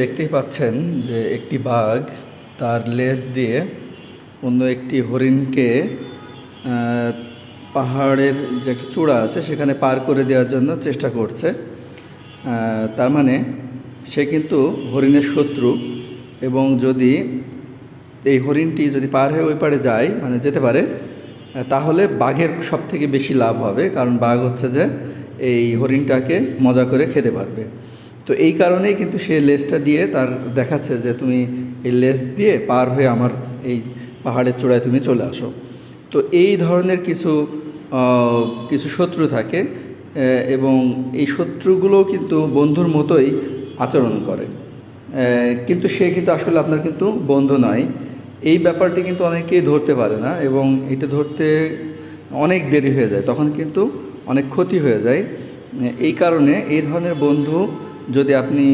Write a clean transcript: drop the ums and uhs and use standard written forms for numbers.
দেখতেই পাচ্ছেন যে একটি বাঘ তার লেজ দিয়ে অন্য একটি হরিণকে পাহাড়ের যে একটা চূড়া আছে সেখানে পার করে দেওয়ার জন্য চেষ্টা করছে। তার মানে সে কিন্তু হরিণের শত্রু, এবং যদি এই হরিণটি যদি পার হয়ে ওই পারে যায়, মানে যেতে পারে, তাহলে বাঘের সবথেকে বেশি লাভ হবে, কারণ বাঘ হচ্ছে যে এই হরিণটাকে মজা করে খেতে পারবে। তো এই কারণেই কিন্তু সে লেজটা দিয়ে তার দেখাচ্ছে যে তুমি এই লেজ দিয়ে পার হয়ে আমার এই পাহাড়ের চূড়ায় তুমি চলে আসো। তো এই ধরনের কিছু শত্রু থাকে, এবং এই শত্রুগুলো কিন্তু বন্ধুর মতোই আচরণ করে, কিন্তু সে কিন্তু আসলে আপনার কিন্তু বন্ধু নয়। এই ব্যাপারটি কিন্তু অনেকেই ধরতে পারে না, এবং এটা ধরতে অনেক দেরি হয়ে যায়, তখন কিন্তু অনেক ক্ষতি হয়ে যায়। এই কারণে এই ধরনের বন্ধু যদি আপনি